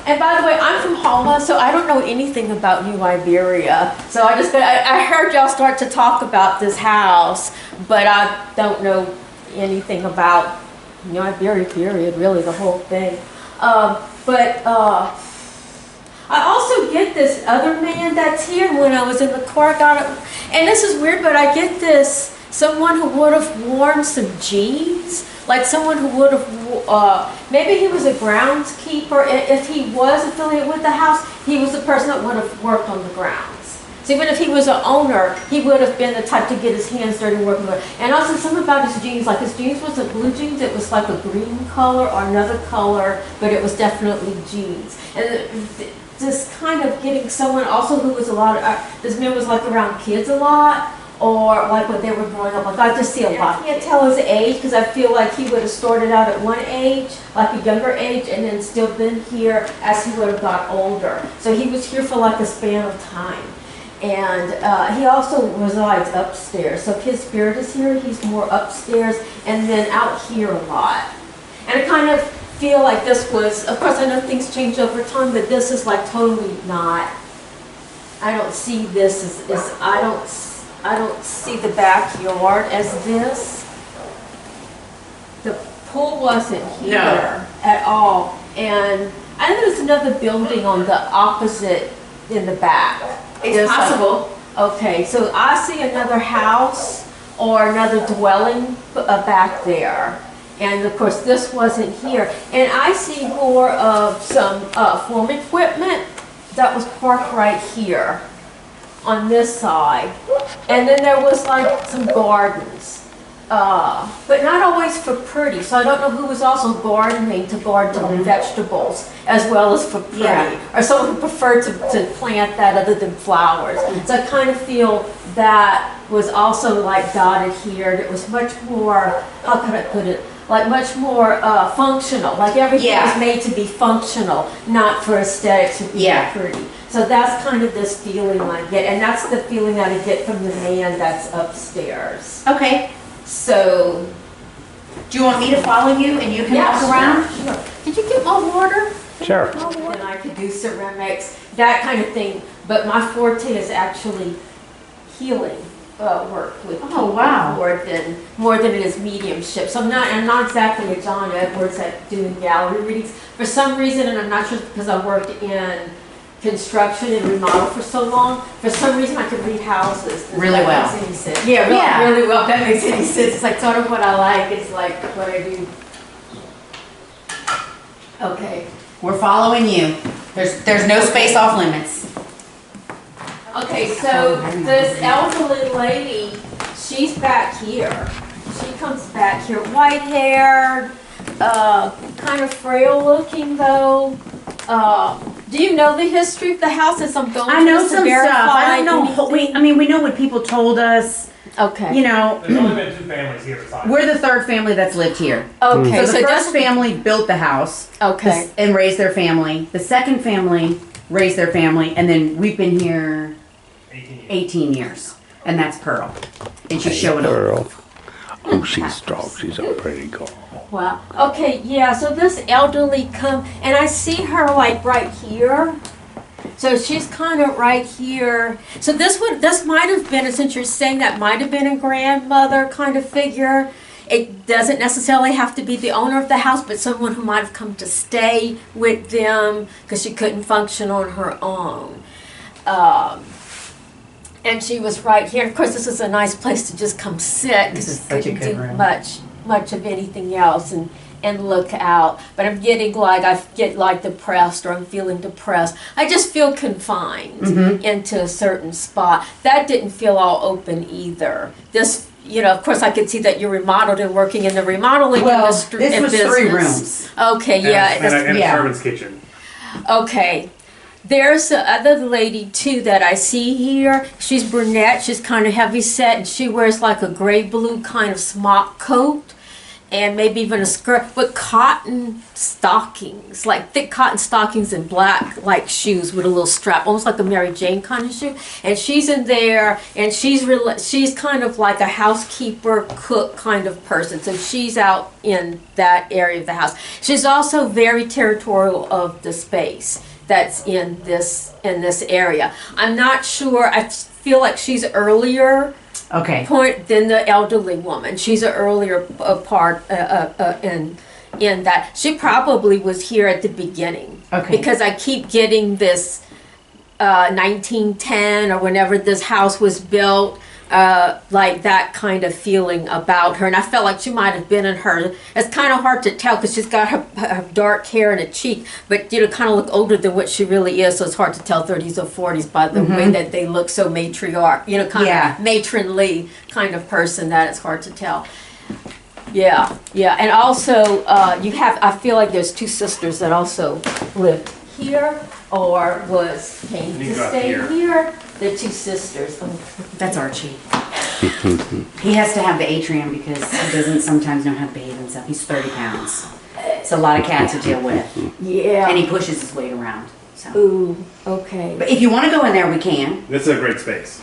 And by the way, I'm from Homa, so I don't know anything about New Iberia. So I heard y'all start to talk about this house, but I don't know anything about New Iberia, period, really, the whole thing. I also get this other man that's here. When I was in the car, I got it, and this is weird, but I get this, someone who would have worn some jeans, like someone who would have, maybe he was a groundskeeper. If he was affiliated with the house, he was the person that would have worked on the grounds. So even if he was an owner, he would have been the type to get his hands dirty and work with it. And also something about his jeans, like his jeans wasn't blue jeans, it was like a green color or another color, but it was definitely jeans. And just kind of getting someone also who was this man was like around kids a lot, or like when they were growing up. Like I just see a lot. I can't tell his age because I feel like he would have started out at one age, like a younger age, and then still been here as he would have got older. So he was here for like a span of time. And he also resides upstairs. So if his spirit is here, he's more upstairs and then out here a lot. And I kind of feel like this was, of course I know things change over time, but this is like totally not, I don't see this as I don't see the backyard as this. The pool wasn't here at all. And I know there's another building on the opposite in the back. It's possible. Okay, so I see another house or another dwelling back there. And of course this wasn't here. And I see more of some farm equipment that was parked right here on this side. And then there was like some gardens, but not always for pretty. So I don't know who was also gardening to garden vegetables as well as for pretty, or someone who preferred to plant that other than flowers. So I kind of feel that was also like dotted here. It was much more, how can I put it, like much more functional. Like everything was made to be functional, not for aesthetics or being pretty. So that's kind of this feeling I get, and that's the feeling that I get from the man that's upstairs. Okay. So, do you want me to follow you and you can walk around? Sure. Did you get my water? Sure. Then I could do ceramics, that kind of thing. But my forte is actually healing work with people more than it is mediumship. So I'm not exactly a John Edwards at doing gallery readings. For some reason, and I'm not sure because I worked in construction and remodel for so long, for some reason I could read houses. Really well. Makes any sense. Really well. That makes any sense. It's like sort of what I like. It's like what I do. Okay. We're following you. There's no space off limits. Okay, so this elderly lady, she's back here. She comes back here, white hair, kind of frail looking though. Do you know the history of the house as I'm going? I know some stuff. I don't know. We know what people told us. Okay. You know, there's only been 2 families here besides. We're the 3rd family that's lived here. Okay. So the first family built the house. Okay. And raised their family. The second family raised their family, and then we've been here 18 years. And that's Pearl. And she's showing up. Pearl. Oh, she's strong. She's a pretty girl. Wow. Okay, yeah, so this elderly and I see her like right here. So she's kind of right here. So this might have been, since you're saying that might have been a grandmother kind of figure. It doesn't necessarily have to be the owner of the house, but someone who might have come to stay with them because she couldn't function on her own. And she was right here. Of course, this is a nice place to just come sit because you couldn't do much of anything else and look out. But I'm getting like, I get like depressed, or I'm feeling depressed. I just feel confined into a certain spot. That didn't feel all open either. This, of course I could see that you're remodeled and working in the remodeling industry. This was business. 3 rooms. Okay, And a servant's kitchen. Okay. There's the other lady too that I see here. She's brunette, she's kind of heavy set, and she wears like a gray blue kind of smock coat. and maybe even a skirt, but cotton stockings, like thick cotton stockings and black like shoes with a little strap, almost like a Mary Jane kind of shoe. And she's in there, and she's kind of like a housekeeper, cook kind of person. So she's out in that area of the house. She's also very territorial of the space that's in this area. I'm not sure. I feel like she's earlier point than the elderly woman. She's an earlier part in that. She probably was here at the beginning. Because I keep getting this 1910 or whenever this house was built, like that kind of feeling about her. And I felt like she might have been in her. It's kind of hard to tell because she's got her dark hair and a cheek, but kind of look older than what she really is. So it's hard to tell 30s or 40s by the way that they look so matriarch, kind of matronly kind of person that it's hard to tell. Yeah. And also I feel like there's two sisters that also lived here or came to stay here. They're two sisters. That's Archie. He has to have the atrium because he doesn't sometimes know how to behave himself. He's 30 pounds. It's a lot of cats to deal with. Yeah. And he pushes his weight around. So. Ooh, okay. But if you want to go in there, we can. This is a great space.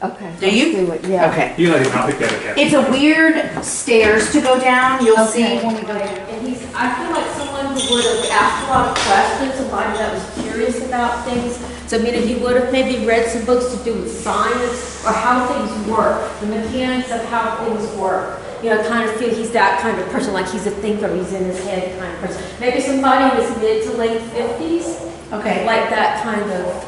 Okay. Do you? Do it, yeah. Okay. I'll pick the other cat. It's a weird stairs to go down. You'll see when we go down. And I feel like someone who would have asked a lot of questions, somebody that was curious about things. So, he would have maybe read some books to do with science or how things work, the mechanics of how things work. Kind of feel he's that kind of person, like he's a thinker, he's in his head kind of person. Maybe somebody in his mid to late 50s. Okay. Like that kind of.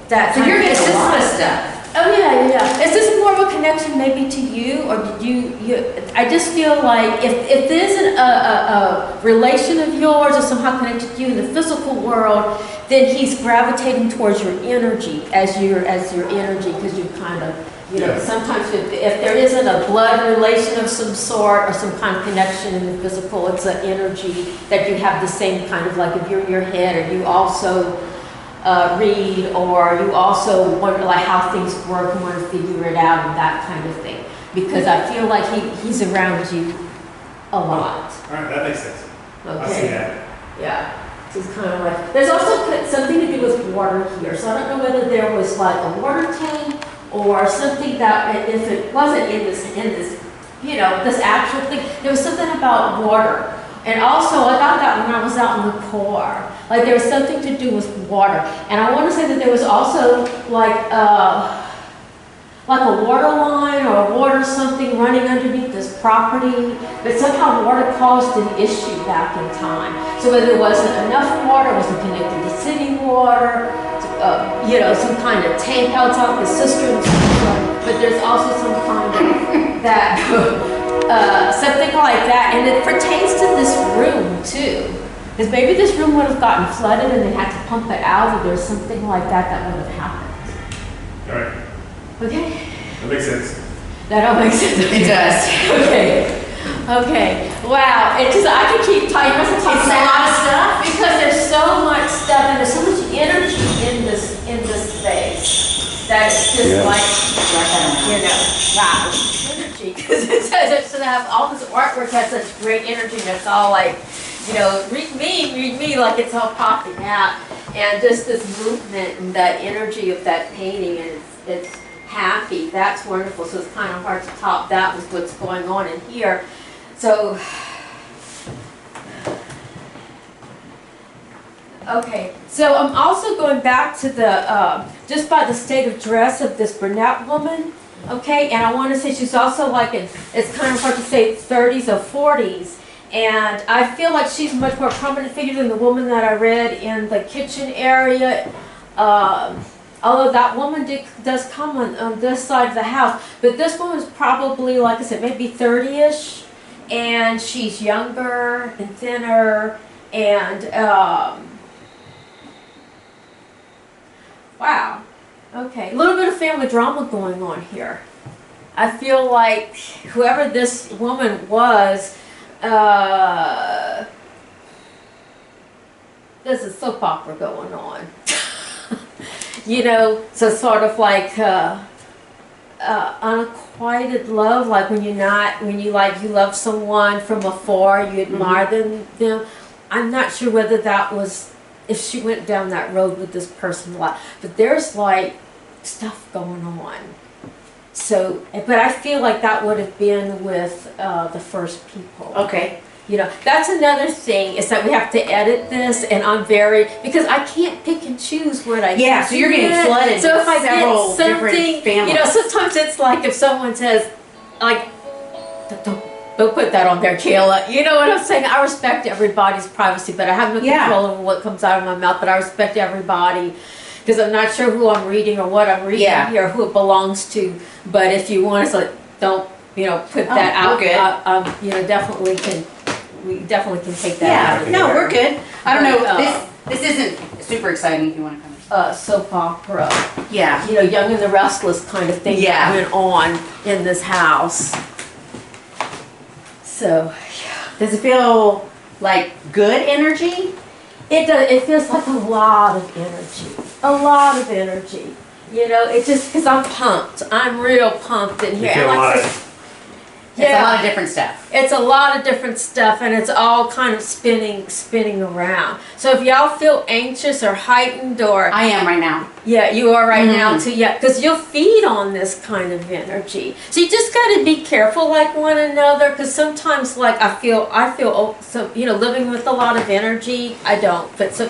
So you're getting this sort of stuff. Oh yeah. Is this more of a connection maybe to you, or did you? I just feel like if there's a relation of yours or somehow connected to you in the physical world, then he's gravitating towards your energy as your energy, because you kind of sometimes if there isn't a blood relation of some sort or some kind of connection in the physical, it's an energy that you have the same kind of, like if you're in your head or you also read, or you also wonder like how things work and want to figure it out and that kind of thing, because I feel like he's around you a lot. All right, that makes sense. Okay. I see that. Yeah. So it's kind of like, there's also something to do with water here, so I don't know whether there was like a water tank or something that, if it wasn't in this this actual thing, there was something about water. And also, I got that when I was out in the car. Like, there was something to do with water. And I want to say that there was also, like a water line or a water something running underneath this property. But somehow water caused an issue back in time. So whether there wasn't enough water, wasn't connected to city water, some kind of tank outside the cisterns. But there's also some kind of that... something like that, and it pertains to this room too, because maybe this room would have gotten flooded and they had to pump it out, or there's something like that would have happened. All right. Okay. That makes sense. That all makes sense. It does. Okay. Wow. I could keep talking. You must have talked a lot of stuff because there's so much stuff and there's so much energy in this space that it's just wow. Because it says it's to have all this artwork has such great energy, and it's all like, read me, like it's all popping out, and just this movement and that energy of that painting, and it's happy. That's wonderful. So it's kind of hard to top that with what's going on in here. So, okay. So I'm also going back to the just by the state of dress of this brunette woman. Okay, and I want to say she's also like it's kind of hard to say 30s or 40s, and I feel like she's a much more prominent figure than the woman that I read in the kitchen area. Although that woman does come on this side of the house, but this woman's probably, like I said, maybe 30-ish, and she's younger and thinner, and wow. Okay, a little bit of family drama going on here. I feel like whoever this woman was, there's a soap opera going on. So sort of like unrequited love, like when you love someone from afar, you admire them. I'm not sure whether that was, if she went down that road with this person a lot, but there's like stuff going on. So, but I feel like that would have been with the first people. Okay. You know, that's another thing, is that we have to edit this, and I'm because I can't pick and choose what I Yeah, so you're getting flooded So with if I several get something, different families. you know, sometimes it's like if someone says, like, don't put that on there, Kayla. You know what I'm saying? I respect everybody's privacy, but I have no control over what comes out of my mouth, but I respect everybody. Because I'm not sure who I'm reading or what I'm reading here, who it belongs to. But if you want to, don't, you know, put that out. Good. You know, we definitely can take that out of there. No, we're good. I don't know, this isn't super exciting if you want to come. Soap opera. Yeah. You know, Young and the Restless kind of thing that went on in this house. So, Does it feel like good energy? it does. It feels like a lot of energy. A lot of energy. You know, it just, because I'm pumped. I'm real pumped in You here. feel And a lot like of, It's a lot of different stuff. It's a lot of different stuff, and it's all kind of spinning around. So if y'all feel anxious or heightened, or I am right now. yeah, you are right now too. Yeah, because you'll feed on this kind of energy. So you just got to be careful, like one another, because sometimes, like I feel, so you know, living with a lot of energy, I don't. But so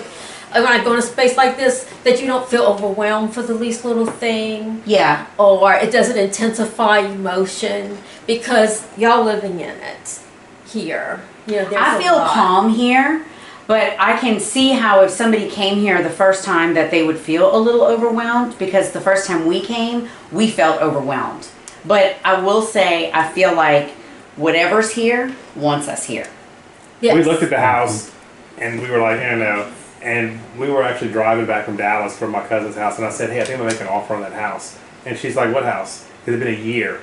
when I go in a space like this, that you don't feel overwhelmed for the least little thing. Yeah. Or it doesn't intensify emotion, because y'all living in it here. You know, I feel calm here, but I can see how if somebody came here the first time that they would feel a little overwhelmed, because the first time we came, we felt overwhelmed. But I will say, I feel like whatever's here wants us here. Yes. we looked at the house and we were like, you know, and we were actually driving back from Dallas from my cousin's house, and I said, hey, I think I'm gonna make an offer on that house. And she's like, what house? It had been a year.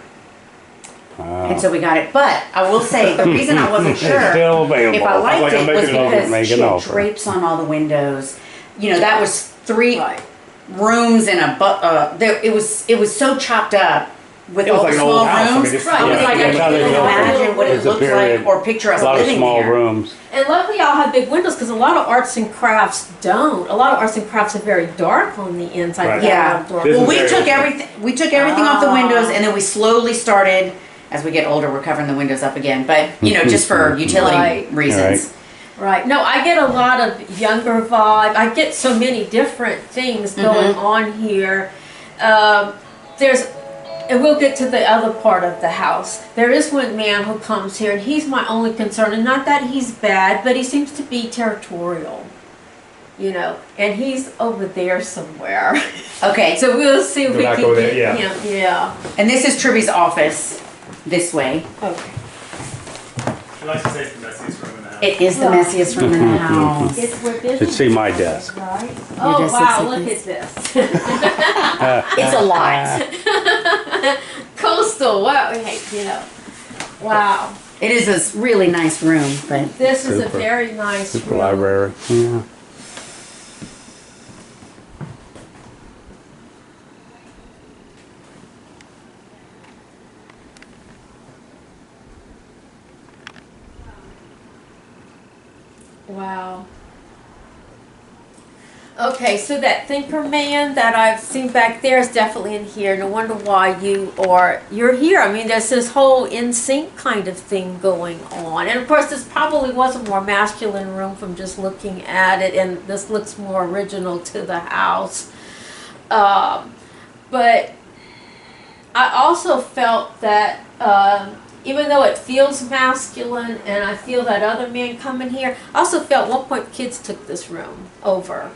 And so we got it. But I will say, the reason I wasn't sure It's still available. if I liked Like, I'm it was making an offer, because make she an had offer. drapes on all the windows. You know, that was 3 Right. rooms and it was so chopped up with It was all like the an old small house. I mean, rooms. just- I was yeah, like, I that's how can't they even built it. imagine what it It's a looks period. like or picture us A lot of living small there. rooms. And luckily y'all have big windows, because a lot of arts and crafts don't. A lot of arts and crafts are very dark on the inside. Right. Yeah. Well, This Well, is we very took interesting. everything off the windows, and then we slowly started. As we get older, we're covering the windows up again, but you know, just for utility Right. reasons. Right. No, I get a lot of younger vibe. I get so many different things going on here. And we'll get to the other part of the house. There is one man who comes here, and he's my only concern. And not that he's bad, but he seems to be territorial. You know, and he's over there somewhere. Okay, So we'll see if Go we back can over get there, him. Yeah. and this is Tribby's office, this way. Okay. She likes to say it's the messiest room in the house. It is the messiest room in the house. It's where this Should see my desk. right? Oh desk wow! looks like Look at this. It's a lot. Coastal. Wow. Hey, you know. Wow. It is a really nice room, but This is a Super. very nice Super room. library. Yeah. Wow. Okay, so that thinker man that I've seen back there is definitely in here. No wonder why you're here. I mean, there's this whole in sync kind of thing going on. And of course, this probably was a more masculine room from just looking at it, and this looks more original to the house. But I also felt that even though it feels masculine, and I feel that other man coming here, I also felt at one point kids took this room over.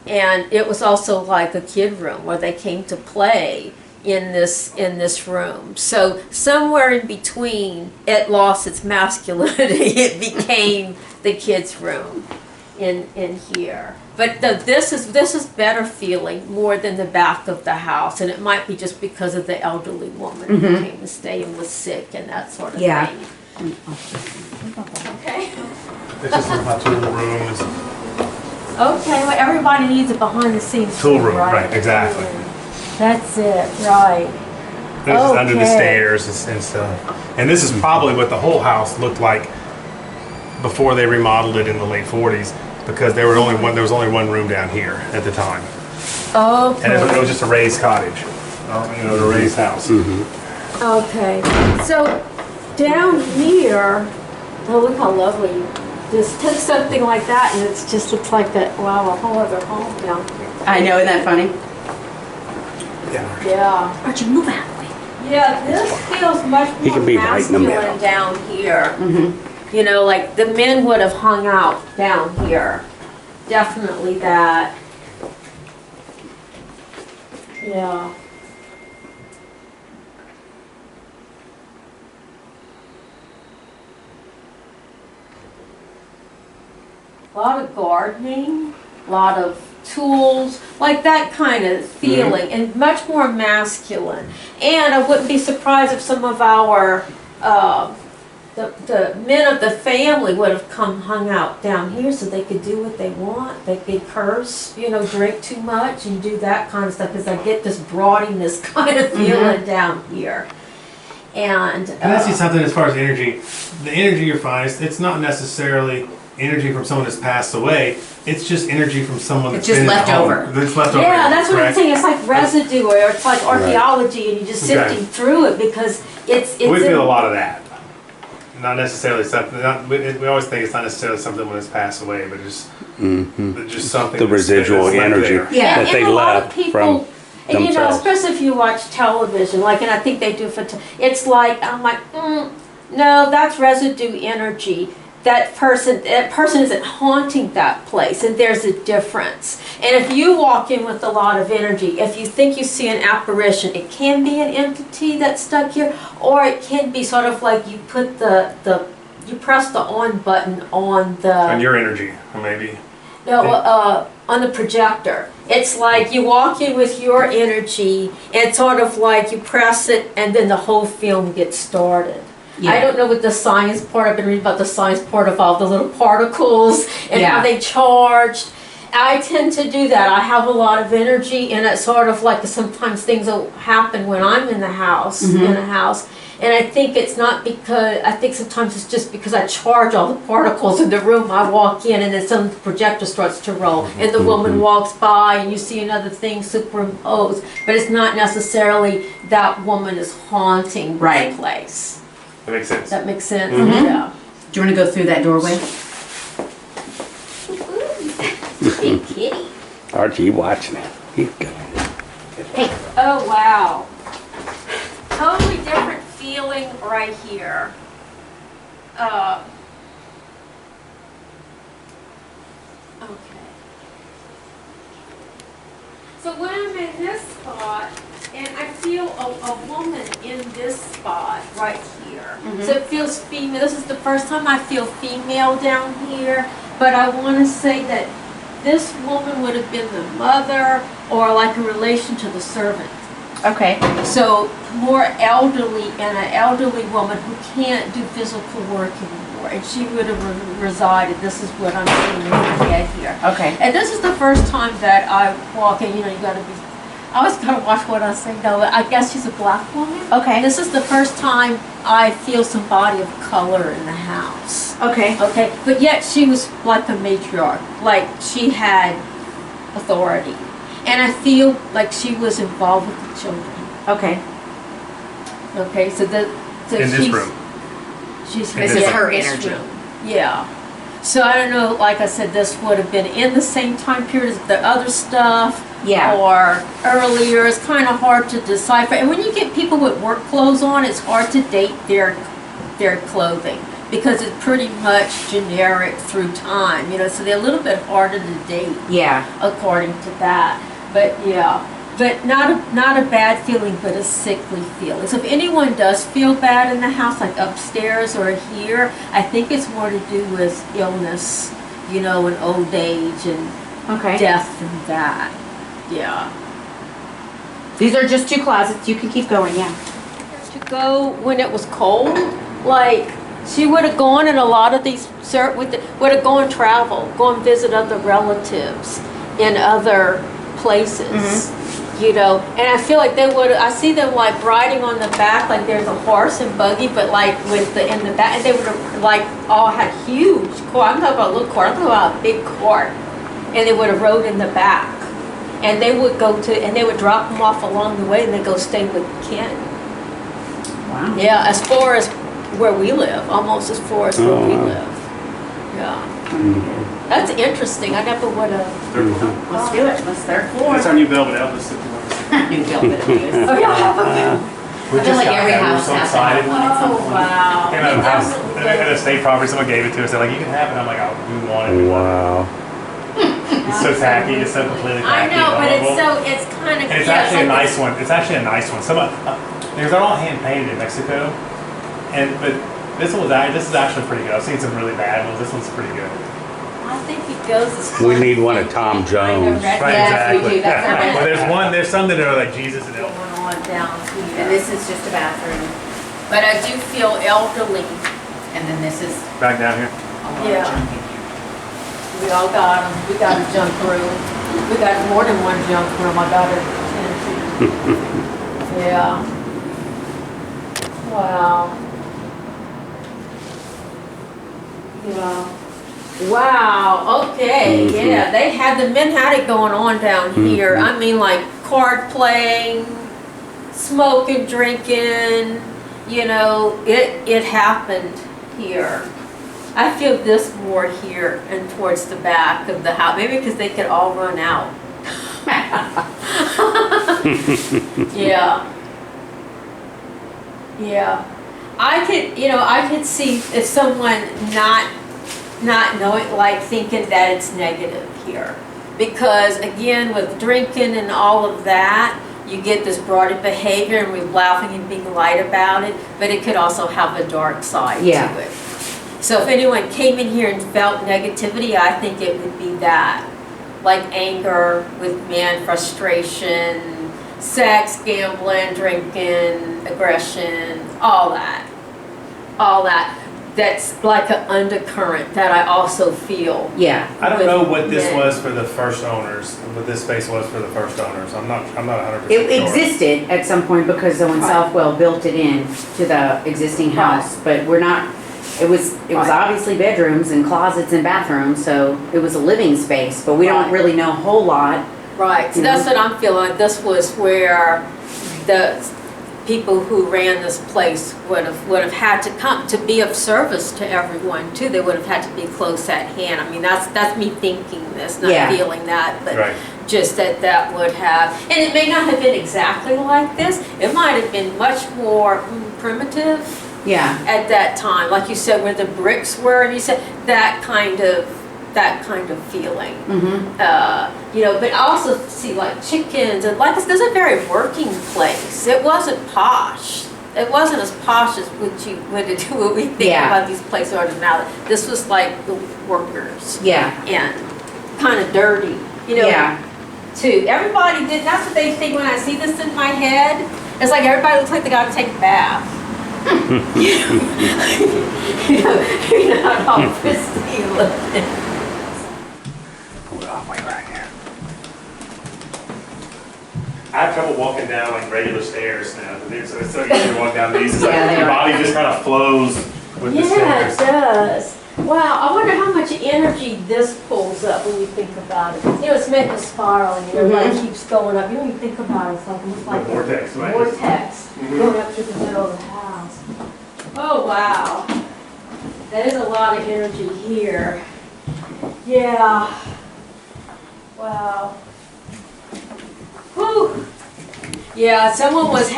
And it was also like a kid room where they came to play in this room. So somewhere in between, it lost its masculinity. It became the kids' room in here. But this is better feeling more than the back of the house, and it might be just because of the elderly woman who came to stay and was sick and that sort of thing. Okay. It's just my tool room. Okay, well, everybody needs a behind-the-scenes Tool room, right, exactly. That's it, right. This is under the Okay. stairs and stuff. And this is probably what the whole house looked like before they remodeled it in the late 40s, because there was only one room down here at the time. And it Okay. was just a raised cottage, a raised house. Okay. So down here, oh, look how lovely. Just take something like that and it just looks like that, wow, a whole other home down here. I know, isn't that funny? Yeah. Yeah. Archie, move out of the way. Yeah, this feels much He more can be right in the masculine middle. down here. You know, like the men would have hung out down here. Definitely that. Yeah. A lot of gardening, a lot of tools, like that kind of feeling, and much more masculine. And I wouldn't be surprised if some of our the men of the family would have hung out down here so they could do what they want. They could curse, drink too much and do that kind of stuff, because I get this broadiness kind of feeling down here. And Can I see something as far as energy? The energy you're finding, it's not necessarily energy from someone that's passed away. It's just energy from someone that's It's just been in left the home. over. It's left over. yeah, that's what I'm correct? saying. It's like residue, or it's like archaeology, and you're just sifting through it because it's. We in- feel a lot of that. Not necessarily something. We always think it's not necessarily something when it's passed away, but just something. The residual that's left energy. there. Yeah. And that they a lot of left people, from and themselves. especially if you watch television, and I think they do it's like, I'm like, no, that's residue energy. That person isn't haunting that place, and there's a difference. And if you walk in with a lot of energy, if you think you see an apparition, it can be an entity that's stuck here, or it can be sort of like you put you press the on button on the. And your energy, maybe. No, on the projector. It's like you walk in with your energy, and it's sort of like you press it, and then the whole film gets started. Yeah. I don't know what the science part, I've been reading about the science part of all the little particles and Yeah. how they charged. I tend to do that. I have a lot of energy, and it's sort of like sometimes things will happen when I'm in the house, and I think it's not because, I think sometimes it's just because I charge all the particles in the room. I walk in and then some projector starts to roll, and the woman walks by and you see another thing superimposed, but it's not necessarily that woman is haunting Right. this place. That makes sense. Does that make sense? Yeah. Do you want to go through that doorway? Big kitty. Archie, you watching it. He's good. Oh, wow. Totally different feeling right here. Okay. So when I'm in this spot, and I feel a woman in this spot right here. So it feels female. This is the first time I feel female down here, but I want to say that this woman would have been the mother or like a relation to the servant. Okay. So more elderly, and an elderly woman who can't do physical work anymore, and she would have resided. This is what I'm seeing in my head here. Okay. And this is the first time that I walk in. You gotta be. I always gotta watch what I say. No, I guess she's a black woman. Okay. This is the first time I feel somebody of color in the house. Okay. Okay, but yet she was like the matriarch, like she had authority. And I feel like she was involved with the children. Okay. Okay, so In this room. She's This is her energy. Yeah. So I don't know, like I said, this would have been in the same time period as the other stuff. Yeah. Or earlier. It's kind of hard to decipher. And when you get people with work clothes on, it's hard to date their clothing, because it's pretty much generic through time, so they're a little bit harder to date. Yeah. According to that. But yeah, but not a bad feeling, but a sickly feeling. So if anyone does feel bad in the house, like upstairs or here, I think it's more to do with illness, and old age and Okay. death and that. Yeah. These are just 2 closets. You can keep going, yeah. To go when it was cold, like she would have gone, and a lot of these would have gone travel, go and visit other relatives in other places. you know, and I feel like I see them like riding on the back, like there's a horse and buggy, but like in the back, and they would have like all had huge cart. I'm talking about a little cart, I'm talking about a big cart. And they would have rode in the back. And they would and they would drop them off along the way and they'd go stay with Ken. Wow. Yeah, as far as where we live, almost as far as where we live. Yeah. That's interesting. I never would have. Third floor. Let's do it. Let's third floor. That's our new Velvet Elvis. New Velvet Elvis. Oh, yeah. We I feel like every we were house so has to have excited. one at some Oh, point. wow. Came out of the house at a state property. Someone gave it to us. They're like, "You can have it." I'm like, "Oh, we want it." Wow. It's so tacky. It's so completely I tacky. know, but lovable. it's kind of. And it's actually a nice one. It's actually a nice one. They're all hand painted in Mexico, but this is actually pretty good. I've seen some really bad ones. This one's pretty good. I think it goes as We need one of Tom Jones. Right, Yes, we exactly. do. That's our Well, there's some that are like Jesus and Elvis. going on down here. And this is just a bathroom. But I do feel elderly. And then this is Back down here. a lot Yeah. of junk in here. We all got them. We got a junk room. We got more than one junk room. I got it. Yeah. Wow. Yeah. Wow. Okay. Yeah. The men had it going on down here. I mean, like card playing, smoking, drinking. You know, it happened here. I feel this more here and towards the back of the house, maybe because they could all run out. Yeah. Yeah. I could see if someone not knowing, like thinking that it's negative here. Because again, with drinking and all of that, you get this broader behavior and we're laughing and being light about it, but it could also have a dark side to it. So if anyone came in here and felt negativity, I think it would be that. Like anger with men, frustration, sex, gambling, drinking, aggression, all that. All that. That's like an undercurrent that I also feel. Yeah. I don't know what this men. was for the first owners, what this space was for the first owners. I'm not 100% It sure. existed at some point because someone Right. Southwell built it in to the existing house, but we're not, it was Right. obviously bedrooms and closets and bathrooms, so it was a living space, but we don't Right. really know a whole lot. Right, so that's what I'm feeling. This was where the people who ran this place would have had to come to be of service to everyone too. They would have had to be close at hand. I mean, that's me thinking this, not Yeah. feeling that, but Right. just that would have, and it may not have been exactly like this. It might have been much more primitive Yeah. at that time, like you said, where the bricks were, and you said that kind of feeling. You know, but I also see like chickens and like this is a very working place. It wasn't posh. It wasn't as posh as what we think Yeah. about these places are now. This was like the workers Yeah. and kind of dirty, you know. Yeah. Too. Everybody did. That's what they think when I see this in my head. It's like everybody looks like they got to take a bath. you know how pristine looking. Well, wait right here. I have trouble walking down like regular stairs now. It's so easy to walk down these. It's like Yeah, they your are. body just kind of flows with the Yeah, it stairs. does. Wow, I wonder how much energy this pulls up when you think about it. You know, it's meant to spiral and everybody keeps going up. You know, you think about it, it's like almost like The vortex, right? vortex going up to the middle of the house. Oh, wow. That is a lot of energy here. Yeah. Wow. Whew. Yeah, someone was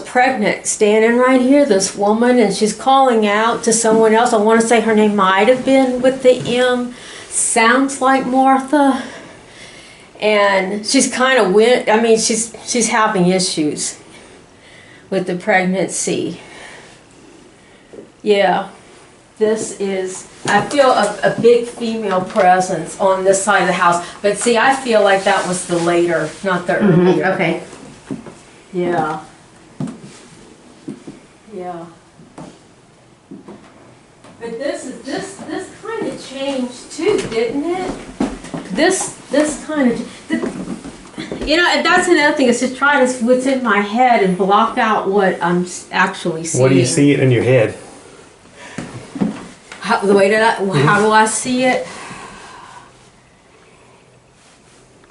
pregnant standing right here, this woman, and she's calling out to someone else. I want to say her name might have been with the M. Sounds like Martha. And she's kind of she's having issues with the pregnancy. Yeah. I feel a big female presence on this side of the house. But see, I feel like that was the later, not the earlier. Okay. Yeah. Yeah. But this kind of changed too, didn't it? This kind of You know, and that's another thing, is to try to what's in my head and block out what I'm actually seeing. What do you see it in your head? How do I see it?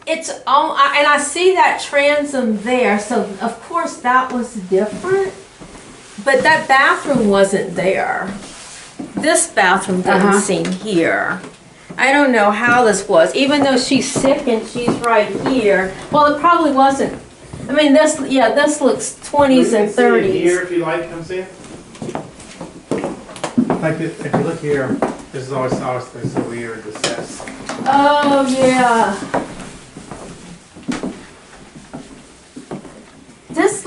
It's all, and I see that transom there, so of course that was different. But that bathroom wasn't there. This bathroom doesn't seem here. I don't know how this was, even though she's sick and she's right here. Well, it probably wasn't. I mean, this looks 20s and 30s. Here, if you like, come see it. Like if you look here, this is always so weird. The steps. Oh yeah. This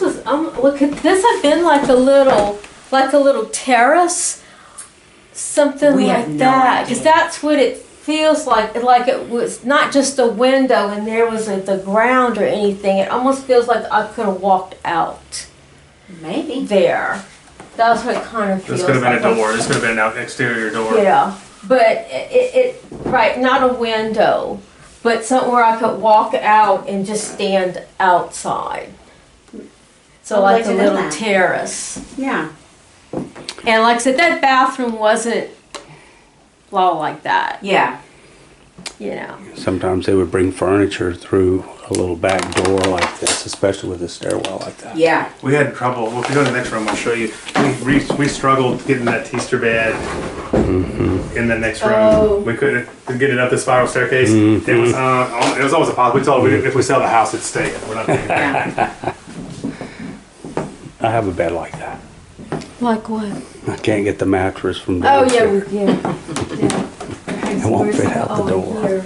was look at this. Had been like a little terrace, something We like have no that. Because idea. that's what it feels like. Like it was not just a window and there wasn't the ground or anything. It almost feels like I could have walked out Maybe. there. That's what it kind of feels This could have been like. a door. This could have been an exterior door. Yeah, but it right, not a window, but somewhere I could walk out and just stand outside. So I'd like like a to know little that. terrace. Yeah. And like I said, that bathroom wasn't all like that, Yeah. you know. Sometimes they would bring furniture through a little back door like this, especially with a stairwell like that. Yeah. We had trouble. Well, if you go to the next room, I'll show you. We struggled getting that teaster bed in the next room. Oh. We couldn't get it up the spiral staircase. It was always a possibility. We told if we sell the house, it'd stay. We're not taking it back. Yeah. I have a bed like that. Like what? I can't get the mattress from Oh yeah, downstairs. yeah. It won't fit out the door. Here.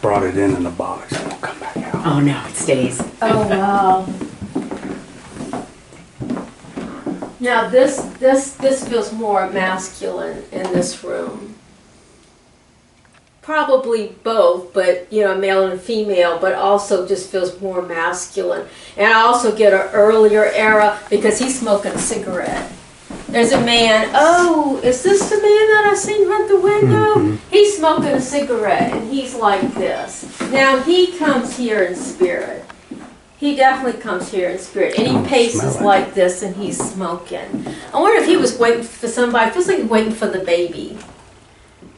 Brought it in a box. It won't come back out. Oh no, it stays. Oh wow. Now this feels more masculine in this room. Probably both, but you know, male and female, but also just feels more masculine. And I also get an earlier era because he's smoking a cigarette. There's a man, oh, is this the man that I seen at the window? He's smoking a cigarette and he's like this. Now he comes here in spirit. He definitely comes here in spirit. And he paces smell it. like this and he's smoking. I wonder if he was waiting for somebody. It feels like he's waiting for the baby.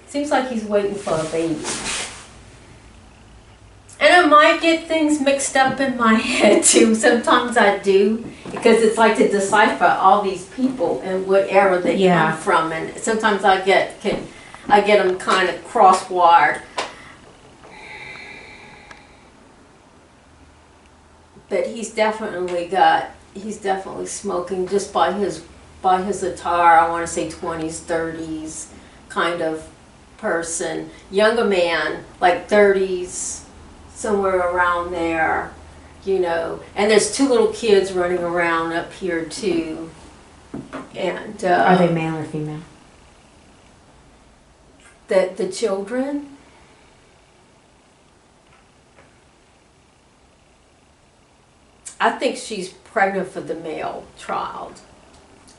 Seems like he's waiting for a baby. And I might get things mixed up in my head too. Sometimes I do. Because it's like to decipher all these people and what era they come from. And sometimes I get them kind of cross-wired. But he's definitely smoking just by his attire. I want to say 20s, 30s kind of person. Younger man, like 30s, somewhere around there, you know. And there's two little kids running around up here too. And Are they male or female? the children? I think she's pregnant for the male child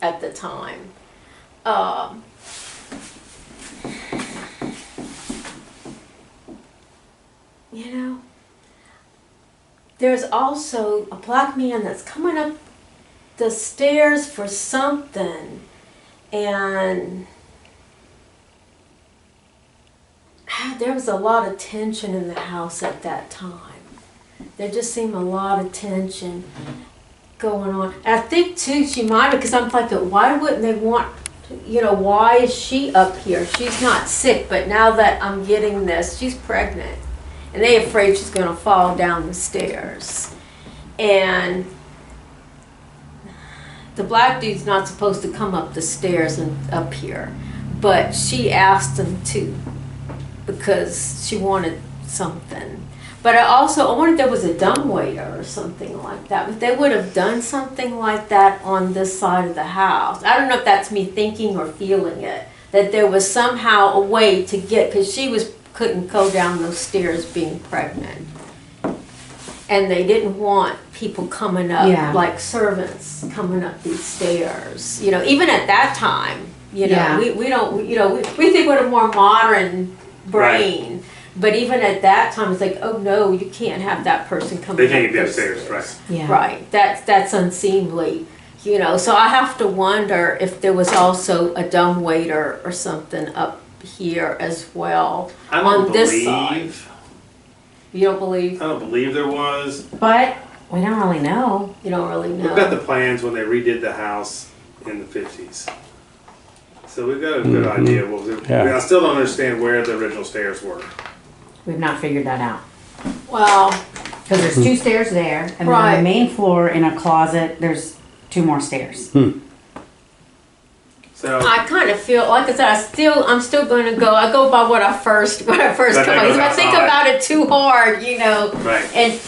at the time. You know, there's also a black man that's coming up the stairs for something, and there was a lot of tension in the house at that time. There just seemed a lot of tension going on. And I think too, she might have, because I'm thinking, why wouldn't they want, you know, why is she up here? She's not sick, but now that I'm getting this, she's pregnant. And they're afraid she's going to fall down the stairs. And the black dude's not supposed to come up the stairs and up here. But she asked him to because she wanted something. But I wondered if there was a dumbwaiter or something like that. But they would have done something like that on this side of the house. I don't know if that's me thinking or feeling it. That there was somehow a way to get, because she couldn't go down those stairs being pregnant. And they didn't want people coming up, like servants coming up these stairs. You know, even at that time, you know, we don't, you know, we think with a more modern brain. But even at that time, it's like, oh no, you can't have that person coming. They can't up get the upstairs, right? Yeah. Right, that's unseemly, you know, so I have to wonder if there was also a dumbwaiter or something up here as well, I on don't this side. believe. You don't believe? I don't believe there was. But we don't really know. You don't really We've got know? the plans when they redid the house in the 50s. So we've got a good idea of what was it. Yeah. I still don't understand where the original stairs were. We've not figured that out. Well, Because there's 2 stairs there, and then on Right. the main floor in a closet, there's 2 more stairs. So I kind of feel, like I said, I'm still going to I go by what I first That come goes up. If I think outside. about it too hard, you know, right. and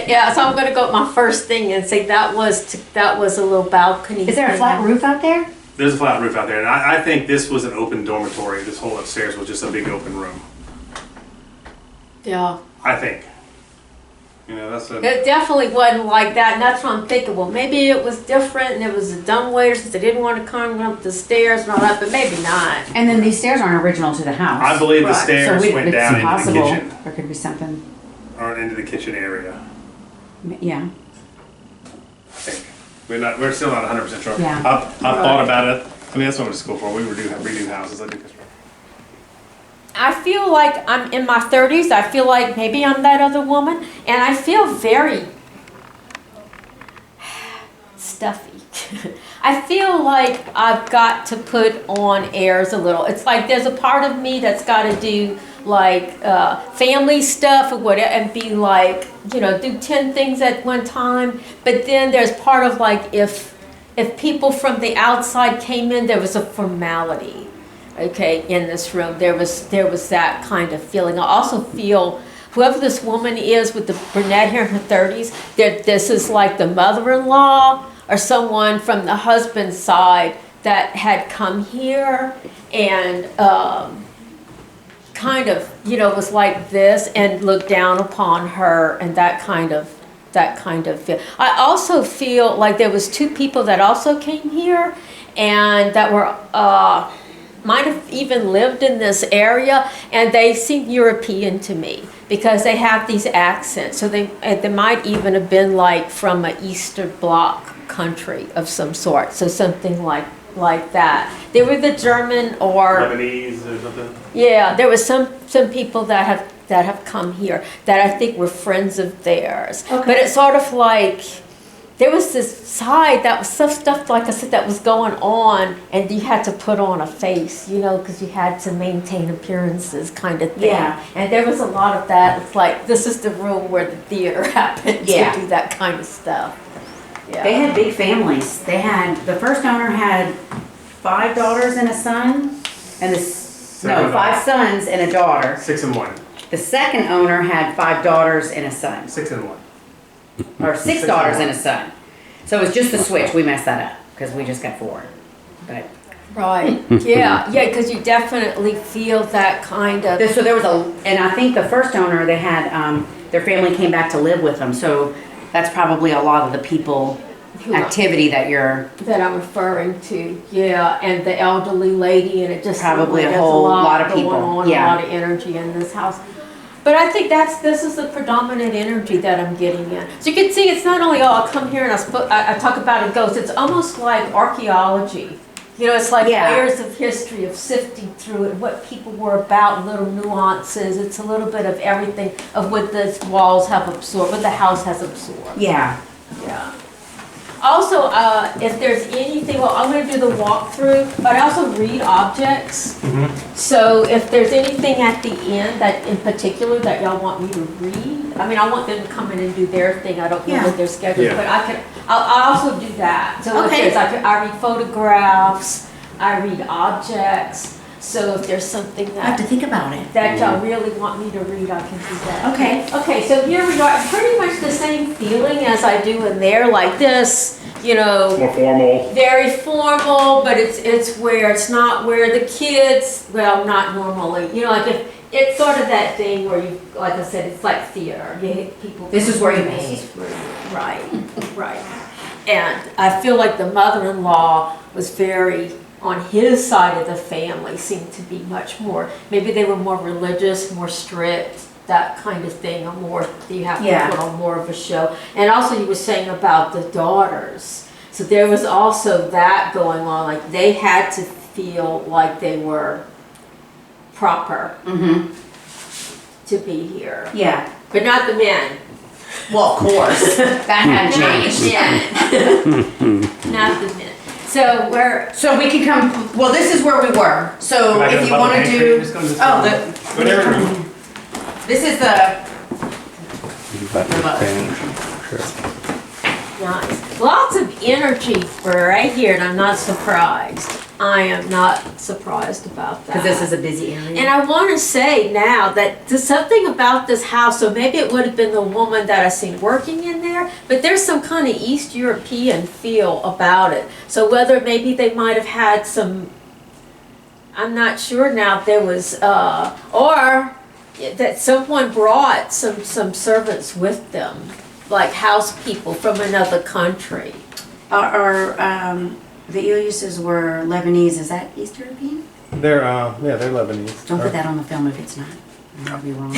yeah, so I'm going to go with my first thing and say that was a little balcony. Is there a thing. flat roof out there? There's a flat roof out there, and I think this was an open dormitory. This whole upstairs was just a big open room. Yeah. I think. You know, that's a. It definitely wasn't like that, and that's what I'm thinking. Well, maybe it was different, and it was a dumbwaiter since they didn't want to come up the stairs and all that, but maybe not. And then these stairs aren't original to the house. I believe the Right. stairs went it's down into possible the kitchen there could be something. or into the kitchen area. Yeah. I think we're still not 100% sure. Yeah. I've thought about it. I mean, that's what I went to school for. We redo houses. I do construction. I feel like I'm in my 30s. I feel like maybe I'm that other woman, and I feel very stuffy. I feel like I've got to put on airs a little. It's like there's a part of me that's got to do like family stuff or whatever, and be like, you know, do 10 things at one time. But then there's part of like if people from the outside came in, there was a formality. Okay, in this room, there was that kind of feeling. I also feel whoever this woman is with the brunette hair in her 30s, that this is like the mother-in-law or someone from the husband's side that had come here and kind of, you know, was like this and looked down upon her, and that kind of feel. I also feel like there was 2 people that also came here and that were might have even lived in this area, and they seem European to me because they have these accents. So they might even have been like from an Eastern Bloc country of some sort. So something like that. They were the German or Lebanese or something. yeah. There was some people that have come here that I think were friends of theirs. Okay. But it's sort of like. There was this side that was some stuff, like I said, that was going on, and you had to put on a face, you know, because you had to maintain appearances kind of thing. Yeah. And there was a lot of that. It's like, this is the room where the theater happened Yeah. to do that kind of stuff. Yeah. They had big families. The first owner had 5 daughters and a son, and 5 sons and a daughter. 6 and 1. The second owner had 5 daughters and a son, 6 and 1. or 6 6 daughters and and a son. So it was just the switch. We messed that up because we just got 4. But Right. Yeah, because you definitely feel that kind of. so there was and I think the first owner, they had their family came back to live with them. So that's probably a lot of the people activity that I'm referring to, yeah, and the elderly lady, and it just Probably a there's whole lot of going people, on, yeah. a lot of energy in this house. But I think this is the predominant energy that I'm getting in. So you can see, it's not only I come here and I talk about a ghost. It's almost like archaeology. You know, it's like layers of history of sifting through it, what people were about, little nuances. It's a little bit of everything of what the walls have absorbed, what the house has absorbed. Yeah. Yeah. Also, if there's anything, well, I'm going to do the walkthrough, but I also read objects. So if there's anything at the end that, in particular, that y'all want me to read, I mean, I want them to come in and do their thing. I don't know what their schedule is, but I'll also do that. So if there's, I read photographs, I read objects. So if there's something I have to that think about it. y'all really want me to read, I can do that. Okay. Okay, so here we are, pretty much the same feeling as I do in there, like this, you know, More formal. very formal, but it's where it's not where the kids, well, not normally, you know, like if it's sort of that thing where you, like I said, it's like theater. You hit people. This is where you this pay. is where right. And I feel like the mother-in-law was very on his side of the family seemed to be much more, maybe they were more religious, more strict, that kind of thing, or more, you have to put on more of a show. And also you were saying about the daughters. So there was also that going on, like they had to feel like they were proper to be here. Yeah. But not the men. Well, of course. That hadn't changed. Not the men. So So we can come, well, this is where we were. So Can I go if you above want the to pantry? do, Just go to this oh, room. the, Go to every room. this is the, Sure. nice. Lots of energy for right here, and I'm not surprised. I am not surprised about that. because this is a busy area. And I want to say now that there's something about this house, so maybe it would have been the woman that I seen working in there, but there's some kind of East European feel about it. So whether maybe they might have had some, I'm not sure now if there was, or that someone brought some servants with them, like house people from another country. The Ilyuses were Lebanese. Is that East European? They're Lebanese. Don't put that on the film if it's not. I'll be wrong.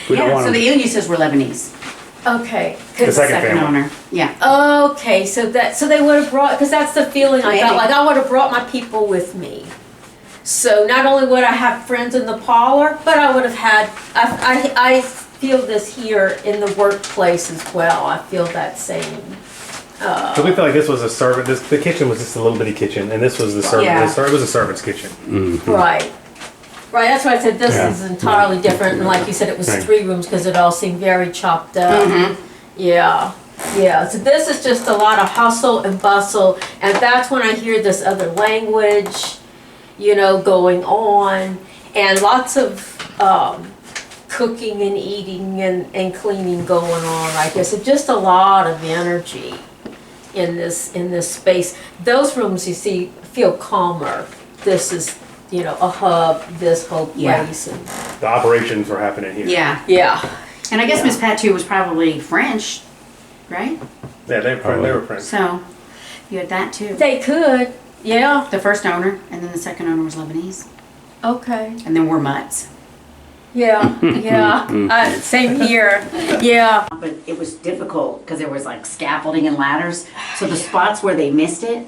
We don't want So the them. Ilyuses were Lebanese. Okay. The second Second family. owner. Yeah. Okay, so they would have brought, because that's the feeling I got, Maybe. like I would have brought my people with me. So not only would I have friends in the parlor, but I would have had, I feel this here in the workplace as well. I feel that same. So we feel like this was a servant. The kitchen was just a little bitty kitchen, and this was the servant. Yeah. It was a servant's kitchen. Right. Right, that's why I said this Yeah. is entirely different, and like you said, it was Right. 3 rooms because it all seemed very chopped up. Yeah, yeah, so this is just a lot of hustle and bustle, and that's when I hear this other language, going on, and lots of cooking and eating and cleaning going on right there. So just a lot of energy in this space. Those rooms you see feel calmer. This is, a hub, this whole place. And The operations were happening here. Yeah. yeah. And I guess Miss Patout was probably French, right? Yeah, they were friends. So you had that too. They could, yeah. The first owner, and then the second owner was Lebanese, Okay. and then we're mutts. Yeah, yeah. Same here. Yeah. But it was difficult because there was like scaffolding and ladders, so the spots where they missed it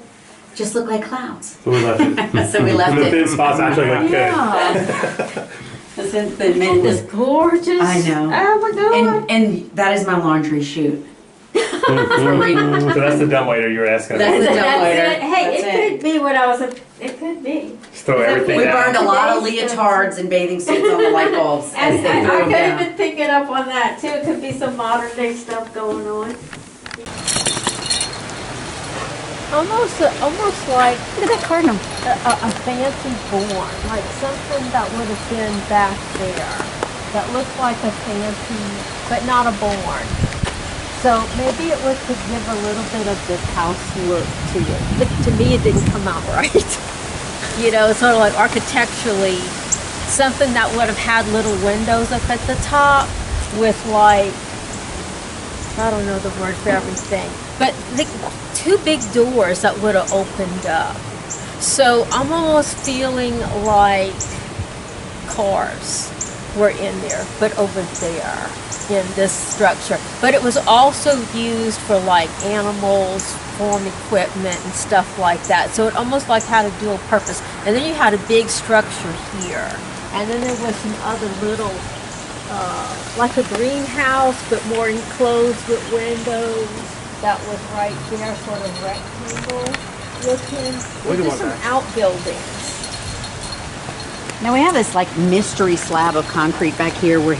just looked like clouds. So we left it. So we left The it. thin spots actually look good. Yeah. Since the Isn't this gorgeous? I know. Oh my God. And that is my laundry chute. So that's the dumbwaiter you were asking That's about. the dumbwaiter. It. Hey, That's it could be what I was. It could be. Just throw everything We down. burned a lot of leotards and bathing suits on the light bulbs. And as they I threw them could have down. been picking up on that too. It could be some modern day stuff going on. Almost like, look at that cardinal. A fancy born, like something that would have been back there, that looked like a fancy, but not a born. So maybe it was to give a little bit of this house look to it. But to me, it didn't come out right. Sort of like architecturally, something that would have had little windows up at the top with like, I don't know the word for everything, but the 2 big doors that would have opened up. So I'm almost feeling like cars were in there, but over there in this structure. But it was also used for like animals, farm equipment and stuff like that. So it almost like had a dual purpose. And then you had a big structure here. And then there was some other little, like a greenhouse, but more enclosed with windows. That was right there, sort of rectangle looking. With just some outbuildings. Now we have this like mystery slab of concrete back here where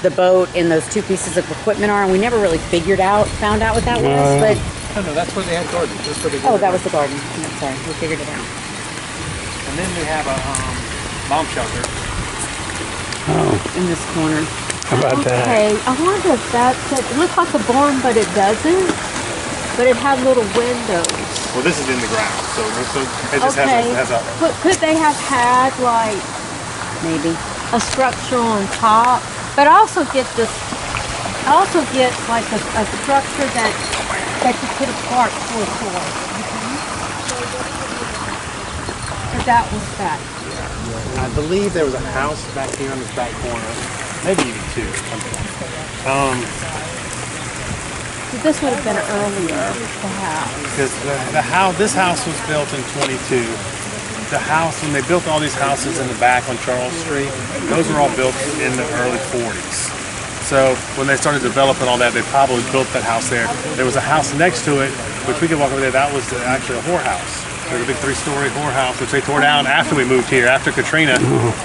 the boat and those 2 pieces of equipment are, and we never really found out what that was, but. No, that's where they had gardens. That's where they Oh, that was the garden. I'm sorry, we figured it out. And then we have a bomb shelter. Oh, In this corner. how about that? Okay, I wonder if that's it. It looks like a barn, but it doesn't. But it had little windows. Well, this is in the ground, so it just Okay. has a But could they have had like Maybe. a structure on top? But I also get this. I also get like a structure that you put apart for a car. that was back. I believe there was a house back here on this back corner, maybe even two. This would have been earlier, perhaps. Because this house was built in 22. The house, when they built all these houses in the back on Charles Street, those were all built in the early 40s. So when they started developing all that, they probably built that house there. There was a house next to it, which we could walk over there. That was actually a whorehouse. There was a big 3-story whorehouse, which they tore down after we moved here. After Katrina,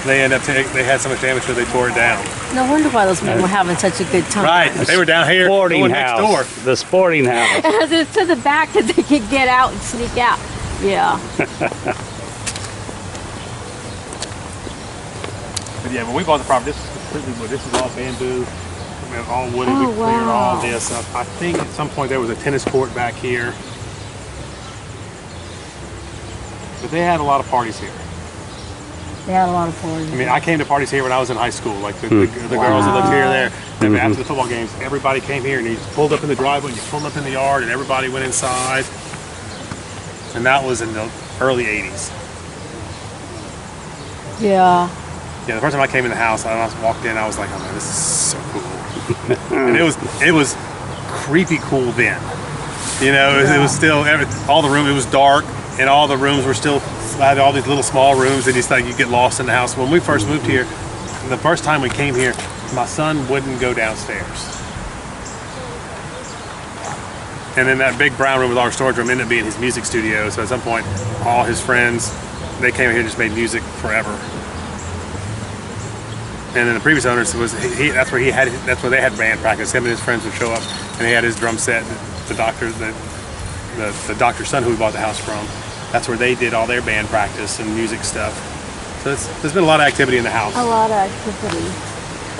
they had so much damage that they tore it down. No wonder why those men were having such a good time. Right, they were down here, Sporting next house. door. The sporting house. As it's to the back that they could get out and sneak out. Yeah. But yeah, when we bought the property, this is completely wood. This is all bamboo, all wooded. Oh, We cleared wow. all this up. I think at some point there was a tennis court back here. But they had a lot of parties here. They had a lot of parties. I mean, I came to parties here when I was in high school. Like the girls that lived here, there. And after the football games, everybody came here and you just pulled up in the driveway and you pulled up in the yard and everybody went inside. And that was in the early 80s. Yeah. Yeah, the first time I came in the house, I walked in, I was like, oh man, this is so cool. And it was creepy cool then. You know, it was still, all the room, it was dark, and all the rooms were still, had all these little small rooms, and you thought you get lost in the house. When we first moved here, the first time we came here, my son wouldn't go downstairs. And then that big brown room with our storage room ended up being his music studio, so at some point, all his friends, they came here and just made music forever. And then the previous owners that's where they had band practice. Him and his friends would show up, and he had his drum set. The doctor's son who we bought the house from, that's where they did all their band practice and music stuff. So there's been a lot of activity in the house. A lot of activity.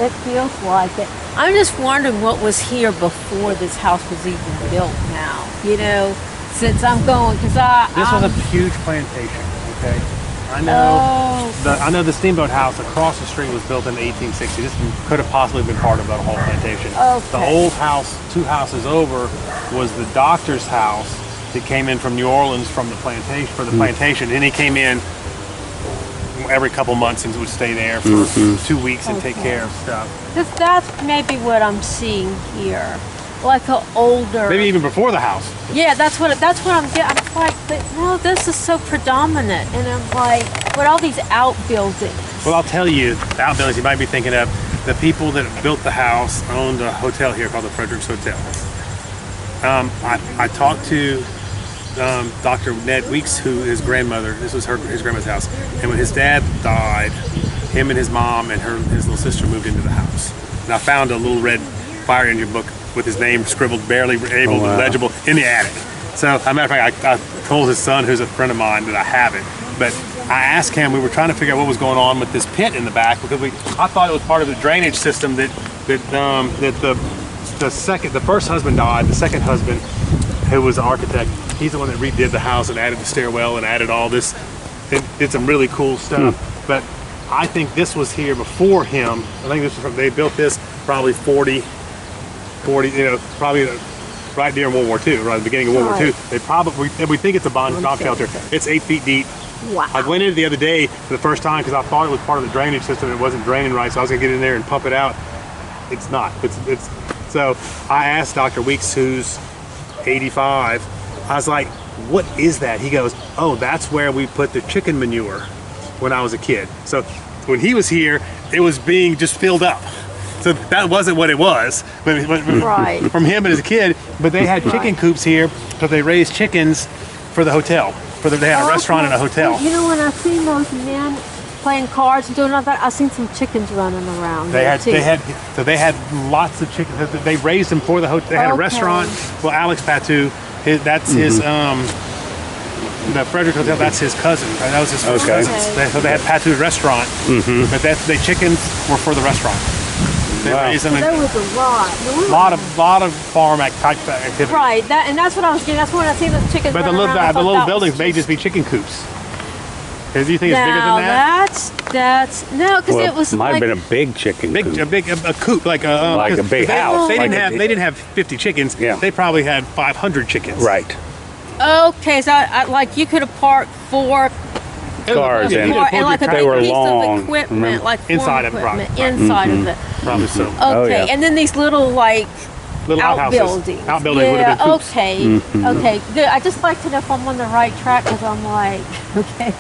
It feels like it. I'm just wondering what was here before this house was even built now. You know, since I'm going, because This was a huge plantation, okay? I know the steamboat house across the street was built in the 1860s. This could have possibly been part of that whole plantation. Okay. The old house, 2 houses over, was the doctor's house that came in from New Orleans from the plantation plantation. And he came in every couple months and would stay there for 2 weeks and take care of stuff. that's maybe what I'm seeing here, like an older. Maybe even before the house. Yeah, that's what I'm getting. I'm like, no, this is so predominant, and I'm like, with all these outbuildings. Well, I'll tell you, the outbuildings you might be thinking of, the people that built the house owned a hotel here called the Frederick's Hotel. I talked to Dr. Ned Weeks, who his grandmother, this was his grandmother's house, and when his dad died, him and his mom and his little sister moved into the house. And I found a little red fire engine book with his name scribbled, barely able to legible, in the attic. So, as a matter of fact, I told his son, who's a friend of mine, that I have it. But I asked him, we were trying to figure out what was going on with this pit in the back, because I thought it was part of the drainage system that the first husband died. The second husband, who was the architect, he's the one that redid the house and added the stairwell and added all this. It did some really cool stuff. But I think this was here before him. I think they built this probably 40, probably right during World War II, right at the beginning of World War II. We think it's a bomb shelter. It's 8 feet deep. Wow. I went in the other day for the first time because I thought it was part of the drainage system. It wasn't draining right, so I was gonna get in there and pump it out. It's not. So I asked Dr. Weeks, who's 85, I was like, what is that? He goes, oh, that's where we put the chicken manure when I was a kid. So when he was here, it was being just filled up. So that wasn't what it was, but Right. from him and as a kid. But they had chicken coops here, so they raised chickens for the hotel. They had a restaurant and a hotel. Well, you know, when I've seen those men playing cards and doing all that, I've seen some chickens running around. They had lots of chickens. They raised them for the hotel. They had a restaurant. Well, Alex Patout, that's his the Frederick Hotel. That's his cousin. Right? That was his first cousin. So they had Patout restaurant, but the chickens were for the restaurant. They raised them. There was a lot. Lot of farm type activity. Right, and that's what I was getting. That's when I see those chickens. But the little buildings may just be chicken coops. Do you think it's bigger than that? That's no, because it was might like have been a big chicken coop. A coop, like a big house. They didn't have 50 chickens. Yeah. They probably had 500 chickens. Right. okay. So I like you could have parked 4 cars yeah, and you And like a They big were piece long, of equipment, remember? like farm Inside of it, equipment, right. inside of it. Probably so. Okay, Oh, yeah. and then these little like Little outhouses. outbuildings. Outbuildings would have been coops. Okay, okay, good. I just like to know if I'm on the right track because I'm like, okay.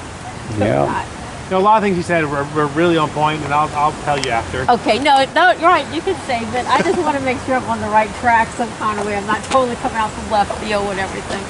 Yeah. You know, a lot of things you said were really on point, and I'll tell you after. Okay, no, you're right. You can save it. I just want to make sure I'm on the right track some kind of way. I'm not totally coming out from left field with everything.